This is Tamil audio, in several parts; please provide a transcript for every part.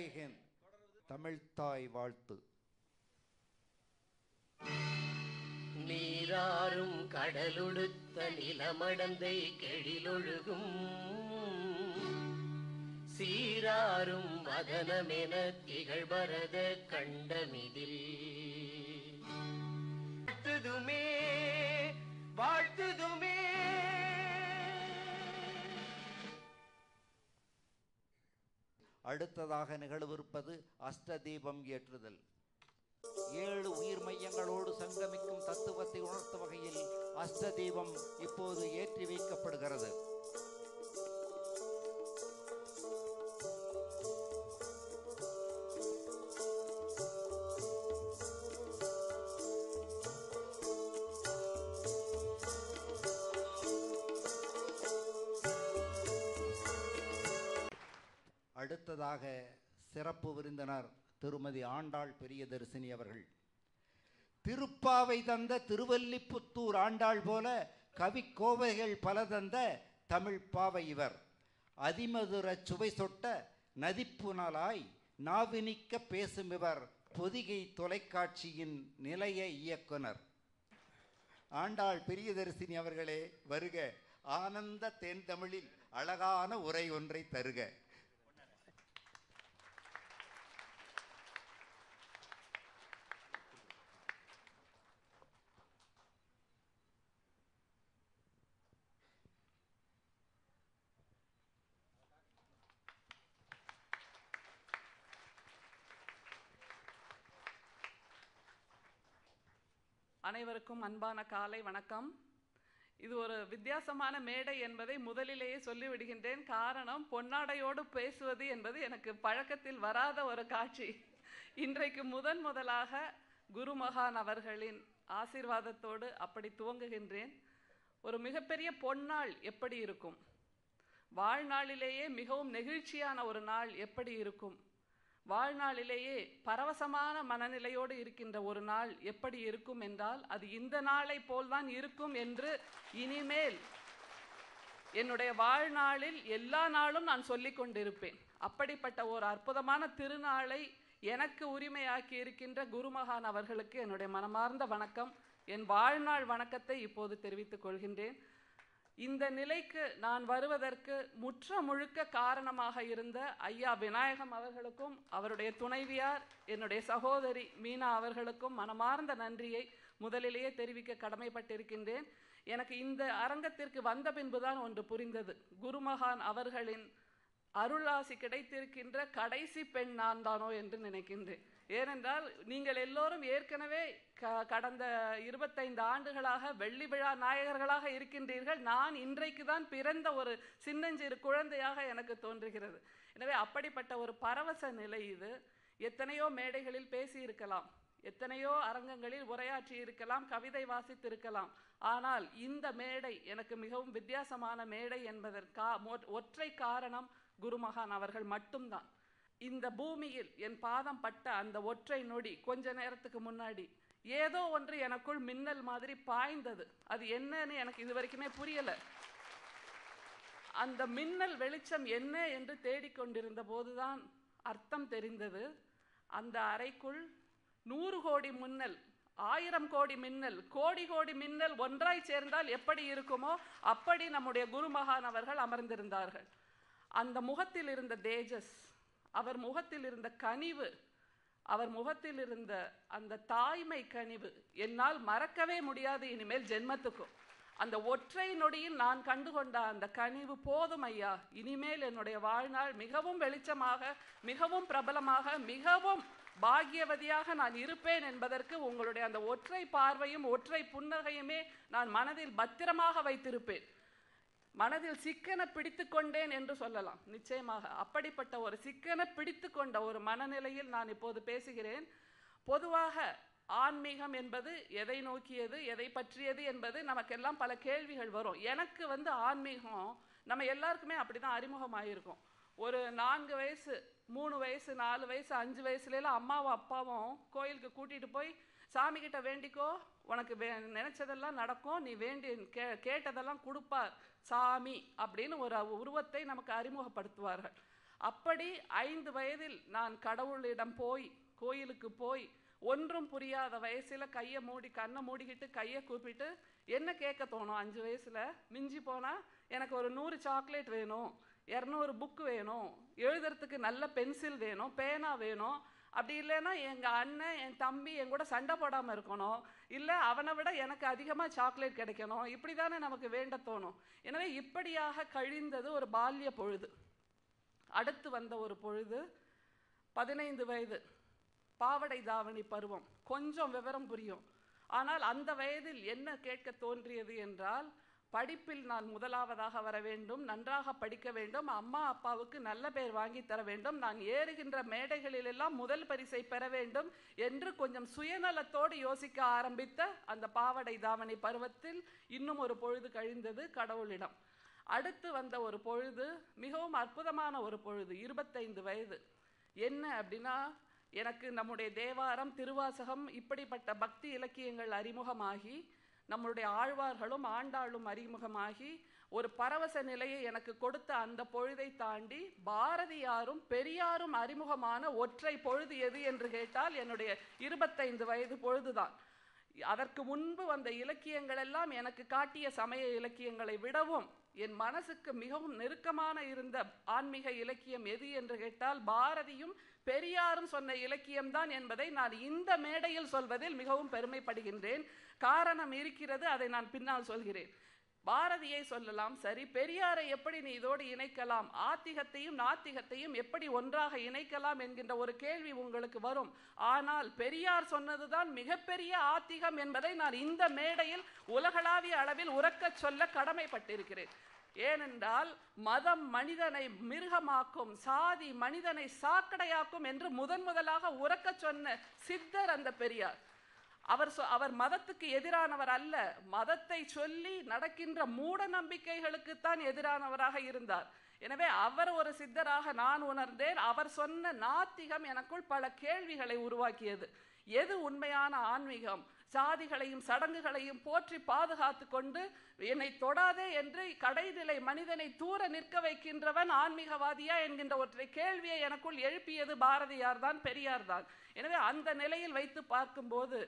ஜெய் ஹிந்த். தமிழ்த்தாய் வாழ்த்து. நீராறும் கடலுடுத்த நிலமடந்தை கெழிலொழுகும் சீராறும் வதனமென திகழ்பரத கண்டமிதில் வாழ்த்துதுமே வாழ்த்துதுமே. அடுத்ததாக நிகழவிருப்பது அஷ்டதீபம் ஏற்றுதல். 7 உயிர் மையங்களோடு சங்கமிக்கும் தத்துவத்தை உணர்த்தும் வகையில் அஷ்டதீபம் இப்போது ஏற்றி வைக்கப்படுகிறது. அடுத்ததாக சிறப்பு விருந்தினர் திருமதி ஆண்டாள் பெரியதரிசினி அவர்கள். திருப்பாவை தந்த திருவல்லிபுத்தூர் ஆண்டாள் போல கவி கோவைகள் பல தந்த தமிழ் பாவை இவர். அதிமதுர சுவை சொட்ட நதிப்புனலாய் நாவினிக்க பேசும் இவர் பொதிகை தொலைக்காட்சியின் நிலைய இயக்குனர். ஆண்டாள் பெரியதரிசினி அவர்களே வருக. ஆனந்த தென் தமிழில் அழகான உரை ஒன்றை தருக. அனைவருக்கும் அன்பான காலை வணக்கம். இது ஒரு வித்தியாசமான மேடை என்பதை முதலிலேயே சொல்லிவிடுகின்றேன். காரணம், பொன்னாடையோடு பேசுவது என்பது எனக்கு பழக்கத்தில் வராத ஒரு காட்சி. இன்றைக்கு முதலாக குருமகான் அவர்களின் ஆசீர்வாதத்தோடு அப்படி துவங்குகின்றேன். ஒரு மிகப்பெரிய பொன்னாள் எப்படி இருக்கும், வாழ்நாளிலேயே மிகவும் நெகிழ்ச்சியான ஒரு நாள் எப்படி இருக்கும், வாழ்நாளிலேயே பரவசமான மனநிலையோடு இருக்கின்ற ஒரு நாள் எப்படி இருக்கும் என்றால் அது இந்த நாளை போல்தான் இருக்கும் என்று இனிமேல் என்னுடைய வாழ்நாளில் எல்லா நாளும் நான் சொல்லிக் கொண்டிருப்பேன். அப்படிப்பட்ட ஒரு அற்புதமான திருநாளை எனக்கு உரிமையாக்கி இருக்கின்ற குருமகான் அவர்களுக்கு என்னுடைய மனமார்ந்த வணக்கம், என் வாழ்நாள் வணக்கத்தை இப்போது தெரிவித்துக் கொள்கின்றேன். இந்த நிலைக்கு நான் வருவதற்கு முழுக்க காரணமாக இருந்த ஐயா விநாயகம் அவர்களுக்கும் அவருடைய துணைவியார் என்னுடைய சகோதரி மீனா அவர்களுக்கும் மனமார்ந்த நன்றியை முதலிலேயே தெரிவிக்க கடமைப்பட்டிருக்கின்றேன். எனக்கு இந்த அரங்கத்திற்கு வந்த பின்புதான் ஒன்று புரிந்தது. குருமகான் அவர்களின் அருளாசி கிடைத்திருக்கின்ற கடைசி பெண் நான் தானோ என்று நினைக்கின்றேன். ஏனென்றால் நீங்கள் எல்லோரும் ஏற்கனவே கடந்த 25 ஆண்டுகளாக வெள்ளி விழா நாயகர்களாக இருக்கின்றீர்கள். நான் இன்றைக்கு தான் பிறந்த ஒரு சின்னஞ்சிறு குழந்தையாக எனக்கு தோன்றுகிறது. எனவே அப்படிப்பட்ட ஒரு பரவச நிலை இது. எத்தனையோ மேடைகளில் பேசியிருக்கலாம், எத்தனையோ அரங்கங்களில் உரையாற்றி இருக்கலாம், கவிதை வாசித்திருக்கலாம். ஆனால் இந்த மேடை எனக்கு மிகவும் வித்தியாசமான மேடை என்பதற்கா ஒற்றை காரணம் குருமகான் அவர்கள் மட்டும்தான். இந்த பூமியில் என் பாதம் பட்ட அந்த ஒற்றை நொடி, கொஞ்ச நேரத்துக்கு முன்னாடி ஏதோ ஒன்று எனக்குள் மின்னல் மாதிரி பாய்ந்தது. அது என்னன்னு எனக்கு இது வரைக்குமே புரியல. அந்த மின்னல் வெளிச்சம் என்ன என்று தேடிக்கொண்டிருந்த போதுதான் அர்த்தம் தெரிந்தது. அந்த அறைக்குள் 100 கோடி மின்னல், 1000 கோடி மின்னல், கோடி கோடி மின்னல் ஒன்றாய் சேர்ந்தால் எப்படி இருக்குமோ அப்படி நம்முடைய குருமகான் அவர்கள் அமர்ந்திருந்தார்கள். அந்த முகத்தில் இருந்த தேஜஸ், அவர் முகத்தில் இருந்த கனிவு, அவர் முகத்தில் இருந்த அந்த தாய்மை கனிவு என்னால் மறக்கவே முடியாது இனிமேல் ஜென்மத்துக்கும். அந்த ஒற்றை நொடியில் நான் கண்டுகொண்ட அந்த கனிவு போதும் ஐயா, இனிமேல் என்னுடைய வாழ்நாள் மிகவும் வெளிச்சமாக, மிகவும் பிரபலமாக, மிகவும் பாக்கியவதியாக நான் இருப்பேன் என்பதற்கு உங்களுடைய அந்த ஒற்றை பார்வையும் ஒற்றை புன்னகையுமே நான் மனதில் பத்திரமாக வைத்திருப்பேன். மனதில் சிக்கன பிடித்து கொண்டேன் என்று சொல்லலாம். நிச்சயமாக அப்படிப்பட்ட ஒரு சிக்கன பிடித்து கொண்ட ஒரு மனநிலையில் நான் இப்போது பேசுகிறேன். பொதுவாக ஆன்மீகம் என்பது எதை நோக்கியது, எதை பற்றியது என்பது நமக்கெல்லாம் பல கேள்விகள் வரும். எனக்கு ஆன்மீகம் நம்ம எல்லாருக்குமே அப்படிதான் அறிமுகமாயிருக்கும். ஒரு 4 வயசு, 3 வயசு, 4 வயசு, 5 வயசுல அம்மாவும் அப்பாவும் கோயிலுக்கு கூட்டிட்டு போய் சாமி கிட்ட வேண்டிக்கோ, உனக்கு நினைச்சதெல்லாம் நடக்கும், நீ கேட்டதெல்லாம் கொடுப்பார் சாமி அப்படின்னு ஒரு உருவத்தை நமக்கு அறிமுகப்படுத்துவார்கள். அப்படி 5 வயதில் நான் கடவுளிடம் போய், கோயிலுக்கு போய், ஒன்றும் புரியாத வயசுல கையை மூடி கண்ணை மூடிக்கிட்டு கையை கூப்பிட்டு என்ன கேட்க தோணும் 5 வயசுல? மிஞ்சி போனா எனக்கு ஒரு 100 சாக்லேட் வேணும், 200 புக்கு வேணும், எழுதுறதுக்கு நல்ல பென்சில் வேணும், பேனா வேணும். அப்படி இல்லைன்னா எங்கள் அண்ணன் என் தம்பி என் கூட சண்டை போடாமல் இருக்கணும், இல்லை அவனை விட எனக்கு அதிகமாக சாக்லேட் கிடைக்கணும். இப்படி தானே நமக்கு வேண்ட தோணும். எனவே இப்படியாக கழிந்தது ஒரு பால்ய பொழுது. அடுத்து வந்த ஒரு பொழுது 15 வயது, பாவடை தாவணி பருவம். கொஞ்சம் விவரம் புரியும். ஆனால் அந்த வயதில் என்ன கேட்க தோன்றியது என்றால், படிப்பில் நான் முதலாவதாக வர வேண்டும், நன்றாக படிக்க வேண்டும், அம்மா அப்பாவுக்கு நல்ல பேர் வாங்கி தர வேண்டும், நான் ஏறுகின்ற மேடைகளிலெல்லாம் முதல் பரிசை பெற வேண்டும் என்று கொஞ்சம் சுயநலத்தோடு யோசிக்க ஆரம்பித்த அந்த பாவடை தாவணி பருவத்தில் இன்னும் ஒரு பொழுது கழிந்தது கடவுளிடம். அடுத்து வந்த ஒரு பொழுது மிகவும் அற்புதமான ஒரு பொழுது, 25 வயது. என்ன அப்படின்னா, எனக்கு நம்முடைய தேவாரம், திருவாசகம், இப்படிப்பட்ட பக்தி இலக்கியங்கள் அறிமுகமாகி, நம்முடைய ஆழ்வார்களும் ஆண்டாளும் அறிமுகமாகி ஒரு பரவச நிலையை எனக்கு கொடுத்த அந்த பொழுதை தாண்டி பாரதியாரும் பெரியாரும் அறிமுகமான ஒற்றை பொழுது எது என்று கேட்டால் என்னுடைய 25 வயது பொழுதுதான். அதற்கு முன்பு வந்த இலக்கியங்கள் எல்லாம் எனக்கு காட்டிய சமய இலக்கியங்களை விடவும் என் மனசுக்கு மிகவும் நெருக்கமான இருந்த ஆன்மீக இலக்கியம் எது என்று கேட்டால் பாரதியும் பெரியாரும் சொன்ன இலக்கியம்தான் என்பதை நான் இந்த மேடையில் சொல்வதில் மிகவும் பெருமைப்படுகின்றேன். காரணம் இருக்கிறது, அதை நான் பின்னால் சொல்கிறேன். பாரதியை சொல்லலாம், சரி, பெரியாரை எப்படி நீ இதோடு இணைக்கலாம், ஆத்திகத்தையும் நாத்திகத்தையும் எப்படி ஒன்றாக இணைக்கலாம் என்கின்ற ஒரு கேள்வி உங்களுக்கு வரும். ஆனால் பெரியார் சொன்னதுதான் மிகப்பெரிய ஆத்திகம் என்பதை நான் இந்த மேடையில் உலகளாவிய அளவில் உரக்க சொல்ல கடமைப்பட்டிருக்கிறேன். ஏனென்றால் மதம் மனிதனை மிருகமாக்கும், சாதி மனிதனை சாக்கடையாக்கும் என்று முதலாக உரக்க சொன்ன சித்தர் அந்த பெரியார். அவர் மதத்துக்கு எதிரானவர் அல்ல, மதத்தை சொல்லி நடக்கின்ற மூட நம்பிக்கைகளுக்குத்தான் எதிரானவராக இருந்தார். எனவே அவர் ஒரு சித்தராக நான் உணர்ந்தேன். அவர் சொன்ன நாத்திகம் எனக்குள் பல கேள்விகளை உருவாக்கியது. எது உண்மையான ஆன்மீகம்? சாதிகளையும் சடங்குகளையும் போற்றி பாதுகாத்து கொண்டு என்னை தொடாதே என்று கடைநிலை மனிதனை தூர நிற்க வைக்கின்றவன் ஆன்மீகவாதியா என்கின்ற ஒற்றை கேள்வியை எனக்குள் எழுப்பியது பாரதியார் தான், பெரியார் தான். எனவே அந்த நிலையில் வைத்து பார்க்கும்போது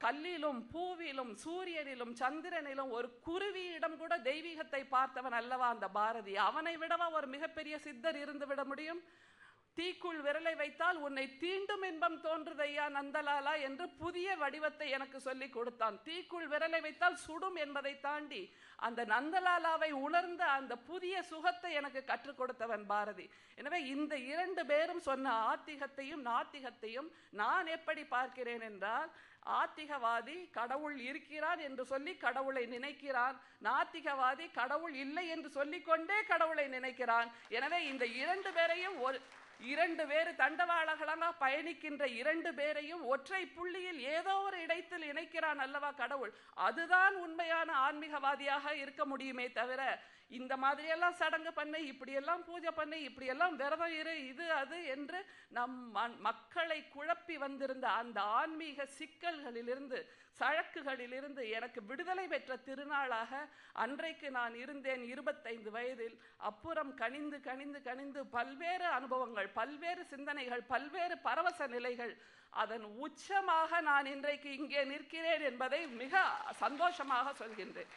கல்லிலும் பூவிலும் சூரியனிலும் சந்திரனிலும் ஒரு குருவியிடம் கூட தெய்வீகத்தை பார்த்தவன் அல்லவா அந்த பாரதி. அவனை விடவா ஒரு மிகப்பெரிய சித்தர் இருந்து விட முடியும்? தீக்குள் விரலை வைத்தால் உன்னை தீண்டும் இன்பம் தோன்றுதையா நந்தலாலா என்று புதிய வடிவத்தை எனக்கு சொல்லி கொடுத்தான். தீக்குள் விரலை வைத்தால் சுடும் என்பதை தாண்டி அந்த நந்தலாலாவை உணர்ந்த அந்த புதிய சுகத்தை எனக்கு கற்றுக் கொடுத்தவன் பாரதி. எனவே இந்த 2 பேரும் சொன்ன ஆத்திகத்தையும் நாத்திகத்தையும் நான் எப்படி பார்க்கிறேன் என்றால், ஆத்திகவாதி கடவுள் இருக்கிறான் என்று சொல்லி கடவுளை நினைக்கிறான், நாத்திகவாதி கடவுள் இல்லை என்று சொல்லிக்கொண்டே கடவுளை நினைக்கிறான். எனவே இந்த 2 பேரையும் 2 வேறு தண்டவாளங்களாக பயணிக்கின்ற 2 பேரையும் ஒற்றை புள்ளியில் ஏதோ ஒரு இடத்தில் இணைக்கிறான் அல்லவா கடவுள். அதுதான் உண்மையான ஆன்மீகவாதியாக இருக்க முடியுமே தவிர இந்த மாதிரியெல்லாம் சடங்கு பண்ணு, இப்படியெல்லாம் பூஜை பண்ணு, இப்படியெல்லாம் விரதம் இரு, இது அது என்று நம் மக்களை குழப்பி வந்திருந்த அந்த ஆன்மீக சிக்கல்களிலிருந்து, சழக்குகளிலிருந்து எனக்கு விடுதலை பெற்ற திருநாளாக அன்றைக்கு நான் இருந்தேன் 25 வயதில். அப்புறம் கனிந்து கனிந்து கனிந்து பல்வேறு அனுபவங்கள், பல்வேறு சிந்தனைகள், பல்வேறு பரவச நிலைகள், அதன் உச்சமாக நான் இன்றைக்கு இங்கே நிற்கிறேன் என்பதை மிக சந்தோஷமாக சொல்கின்றேன்.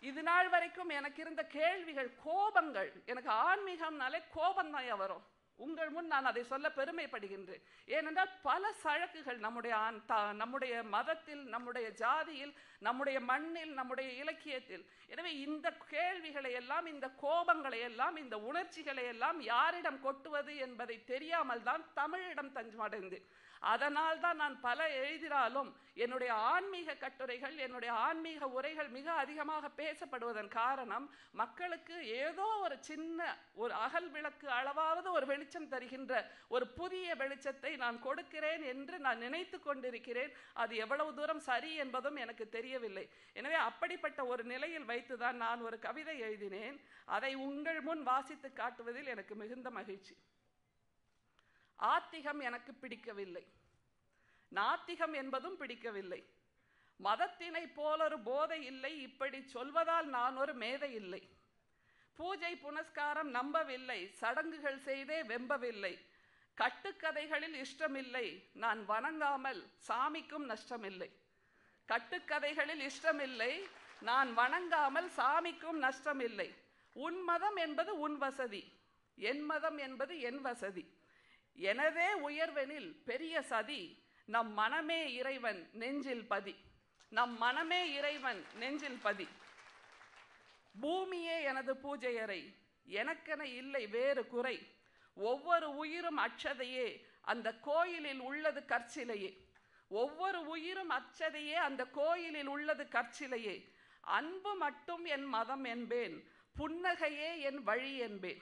இது நாள் வரைக்கும் எனக்கு இருந்த கேள்விகள், கோபங்கள், எனக்கு ஆன்மீகம்னாலே கோபம் தான் வரும். உங்கள் முன் நான் அதை சொல்ல பெருமைப்படுகின்றேன். ஏனென்றால் பல சழக்குகள் நம்முடைய மதத்தில், நம்முடைய ஜாதியில், நம்முடைய மண்ணில், நம்முடைய இலக்கியத்தில். எனவே இந்த கேள்விகளை எல்லாம், இந்த கோபங்களை எல்லாம், இந்த உணர்ச்சிகளை எல்லாம் யாரிடம் கொட்டுவது என்பதை தெரியாமல் தான் தமிழிடம் தஞ்சமடைந்தேன். அதனால் தான் நான் பல எழுதினாலும் என்னுடைய ஆன்மீக கட்டுரைகள், என்னுடைய ஆன்மீக உரைகள் மிக அதிகமாக பேசப்படுவதன் காரணம், மக்களுக்கு ஏதோ ஒரு சின்ன ஒரு அகல் விளக்கு அளவாவது ஒரு வெளிச்சம் தருகின்ற ஒரு புதிய வெளிச்சத்தை நான் கொடுக்கிறேன் என்று நான் நினைத்து கொண்டிருக்கிறேன். அது எவ்வளவு தூரம் சரி என்பதும் எனக்கு தெரியவில்லை. எனவே அப்படிப்பட்ட ஒரு நிலையில் வைத்துதான் நான் ஒரு கவிதை எழுதினேன். அதை உங்கள் முன் வாசித்து காட்டுவதில் எனக்கு மிகுந்த மகிழ்ச்சி. ஆத்திகம் எனக்கு பிடிக்கவில்லை, நாத்திகம் என்பதும் பிடிக்கவில்லை. மதத்தினை போலொரு போதை இல்லை, இப்படி சொல்வதால் நான் ஒரு மேதை இல்லை. பூஜை புனஸ்காரம் நம்பவில்லை, சடங்குகள் செய்தே வெம்பவில்லை, கட்டுக்கதைகளில் இஷ்டமில்லை, நான் வணங்காமல் சாமிக்கும் நஷ்டமில்லை. கட்டுக்கதைகளில் இஷ்டமில்லை, நான் வணங்காமல் சாமிக்கும் நஷ்டமில்லை. உன் மதம் என்பது உன் வசதி, என் மதம் என்பது என் வசதி. எனதே உயர்வெனில் பெரிய சதி, நம் மனமே இறைவன் நெஞ்சில் பதி. நம் மனமே இறைவன் நெஞ்சில் பதி. பூமியே எனது பூஜை அறை, எனக்கென இல்லை வேறு குறை. ஒவ்வொரு உயிரும் அட்சதையே, அந்த கோயிலில் உள்ளது கற்சிலையே. ஒவ்வொரு உயிரும் அச்சதையே, அந்த கோயிலில் உள்ளது கற்சிலையே. அன்பு மட்டும் என் மதம் என்பேன், புன்னகையே என் வழி என்பேன்.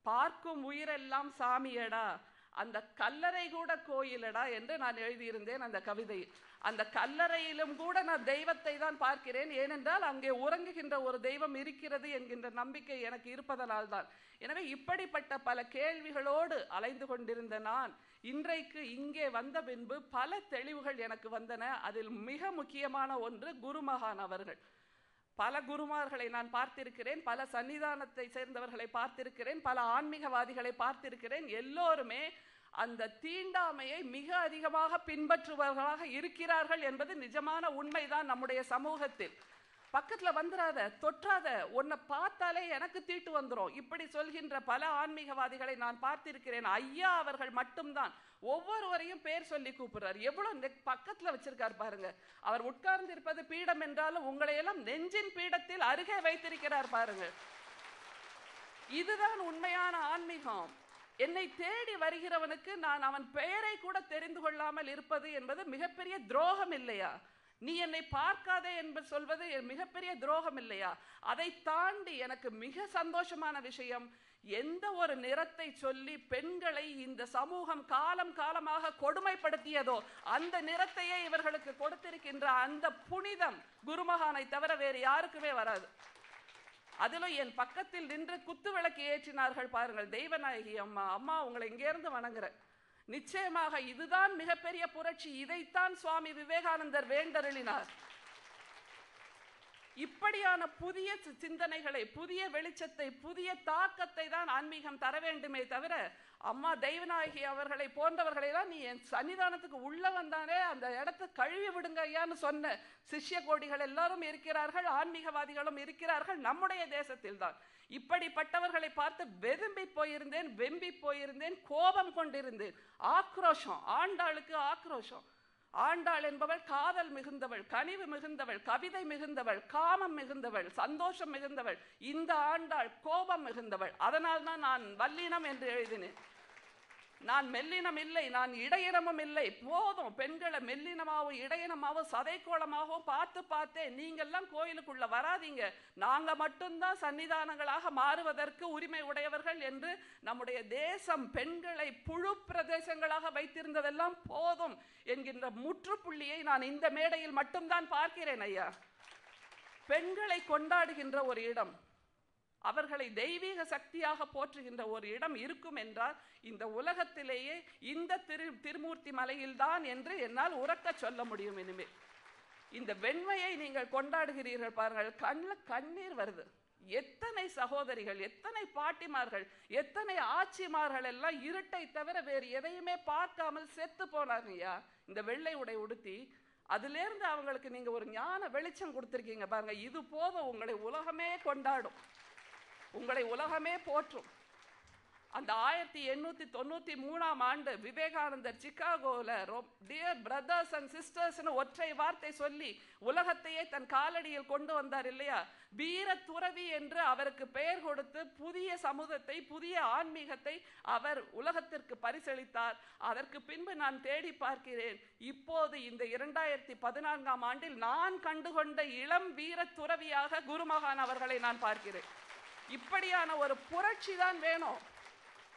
பார்க்கும் உயிரெல்லாம் சாமியடா, அந்த கல்லறை கூட கோயிலடா என்று நான் எழுதியிருந்தேன் அந்த கவிதையில். அந்த கல்லறையிலும் கூட நான் தெய்வத்தை தான் பார்க்கிறேன். ஏனென்றால் அங்கே உறங்குகின்ற ஒரு தெய்வம் இருக்கிறது என்கின்ற நம்பிக்கை எனக்கு இருப்பதனால் தான். எனவே இப்படிப்பட்ட பல கேள்விகளோடு அலைந்து கொண்டிருந்த நான் இன்றைக்கு இங்கே வந்த பின்பு பல தெளிவுகள் எனக்கு வந்தன. அதில் மிக முக்கியமான ஒன்று குருமகான் அவர்கள். பல குருமார்களை நான் பார்த்திருக்கிறேன், பல சன்னிதானத்தை சேர்ந்தவர்களை பார்த்திருக்கிறேன், பல ஆன்மீகவாதிகளை பார்த்திருக்கிறேன். எல்லோருமே அந்த தீண்டாமையை மிக அதிகமாக பின்பற்றுபவர்களாக இருக்கிறார்கள் என்பது நிஜமான உண்மைதான். நம்முடைய சமூகத்தில் பக்கத்துல வந்துடாத, தொற்றாத, உன்னை பார்த்தாலே எனக்கு தீட்டு வந்துடும் இப்படி சொல்கின்ற பல ஆன்மீகவாதிகளை நான் பார்த்திருக்கிறேன். ஐயா அவர்கள் மட்டும்தான் ஒவ்வொருவரையும் பேர் சொல்லி கூப்பிடுறார். எவ்வளவு பக்கத்துல வச்சிருக்கார் பாருங்க. அவர் உட்கார்ந்து இருப்பது பீடம் என்றாலும் உங்களை எல்லாம் நெஞ்சின் பீடத்தில் அருகே வைத்திருக்கிறார் பாருங்க. இதுதான் உண்மையான ஆன்மீகம். என்னை தேடி வருகிறவனுக்கு நான் அவன் பெயரை கூட தெரிந்து கொள்ளாமல் இருப்பது என்பது மிகப்பெரிய துரோகம் இல்லையா? நீ என்னை பார்க்காதே என்பது சொல்வது மிகப்பெரிய துரோகம் இல்லையா? அதை தாண்டி எனக்கு மிக சந்தோஷமான விஷயம், எந்த ஒரு நிறத்தை சொல்லி பெண்களை இந்த சமூகம் காலம் காலமாக கொடுமைப்படுத்தியதோ அந்த நிறத்தையே இவர்களுக்கு கொடுத்திருக்கின்ற அந்த புனிதம் குருமகானை தவிர வேறு யாருக்குமே வராது. அதிலும் என் பக்கத்தில் நின்று குத்து விளக்கு ஏற்றினார்கள் பாருங்கள், தெய்வநாயகி அம்மா. அம்மா உங்களை இங்கேருந்து வணங்குறேன். நிச்சயமாக இதுதான் மிகப்பெரிய புரட்சி. இதைத்தான் சுவாமி விவேகானந்தர் வேண்டருளினார். இப்படியான புதிய சிந்தனைகளை, புதிய வெளிச்சத்தை, புதிய தாக்கத்தை தான் ஆன்மீகம் தர வேண்டுமே தவிர அம்மா தெய்வநாயகி அவர்களை போன்றவர்களை தான் நீ என் சன்னிதானத்துக்கு உள்ள வந்தானே அந்த இடத்தை கழுவி விடுங்க ஐயான்னு சொன்ன சிஷ்ய கோடிகள் எல்லாரும் இருக்கிறார்கள், ஆன்மீகவாதிகளும் இருக்கிறார்கள் நம்முடைய தேசத்தில் தான். இப்படிப்பட்டவர்களை பார்த்து வெதும்பி போயிருந்தேன், வெம்பி போயிருந்தேன், கோபம் கொண்டிருந்தேன். ஆக்ரோஷம், ஆண்டாளுக்கு ஆக்ரோஷம். ஆண்டாள் என்பவள் காதல் மிகுந்தவள், கனிவு மிகுந்தவள், கவிதை மிகுந்தவள், காமம் மிகுந்தவள், சந்தோஷம் மிகுந்தவள். இந்த ஆண்டாள் கோபம் மிகுந்தவள். அதனால் தான் நான் வல்லினம் என்று எழுதினேன். நான் மெல்லினம் இல்லை, நான் இடையினமும் இல்லை. போதும், பெண்களை மெல்லினமாகவும் இடையினமாகவும் சதைக்கோளமாகவும் பார்த்து பார்த்தே நீங்கள்லாம் கோயிலுக்குள்ள வராதீங்க, நாங்க மட்டும்தான் சன்னிதானங்களாக மாறுவதற்கு உரிமை உடையவர்கள் என்று நம்முடைய தேசம் பெண்களை புழு பிரதேசங்களாக வைத்திருந்ததெல்லாம் போதும் என்கின்ற முற்றுப்புள்ளியை நான் இந்த மேடையில் மட்டும்தான் பார்க்கிறேன் ஐயா. பெண்களை கொண்டாடுகின்ற ஒரு இடம், அவர்களை தெய்வீக சக்தியாக போற்றுகின்ற ஒரு இடம் இருக்கும் என்றால் இந்த உலகத்திலேயே இந்த திருமூர்த்தி மலையில்தான் என்று என்னால் உரக்க சொல்ல முடியும். இனிமேல் இந்த வெண்மையை நீங்கள் கொண்டாடுகிறீர்கள் பாருங்கள், கண்ணில் கண்ணீர் வருது. எத்தனை சகோதரிகள், எத்தனை பாட்டிமார்கள், எத்தனை ஆட்சிமார்கள் எல்லாம் இருட்டை தவிர வேறு எதையுமே பார்க்காமல் செத்து போனாங்கய்யா இந்த வெள்ளை உடை உடுத்தி. அதிலிருந்து அவங்களுக்கு நீங்க ஒரு ஞான வெளிச்சம் கொடுத்திருக்கீங்க பாருங்க. இது போதும், உங்களை உலகமே கொண்டாடும், உங்களை உலகமே போற்றும். அந்த 1893ஆம் ஆண்டு விவேகானந்தர் சிகாகோவில் டியர் பிரதர்ஸ் அண்ட் சிஸ்டர்ஸ்னு ஒற்றை வார்த்தை சொல்லி உலகத்தையே தன் காலடியில் கொண்டு வந்தார் இல்லையா? வீர துறவி என்று அவருக்கு பெயர் கொடுத்து புதிய சமூகத்தை, புதிய ஆன்மீகத்தை அவர் உலகத்திற்கு பரிசளித்தார். அதற்கு பின்பு நான் தேடி பார்க்கிறேன், இப்போது இந்த 2014ஆம் ஆண்டில் நான் கண்டுகொண்ட இளம் வீர துறவியாக குருமகான் அவர்களை நான் பார்க்கிறேன். இப்படியான ஒரு புரட்சி தான் வேணும்.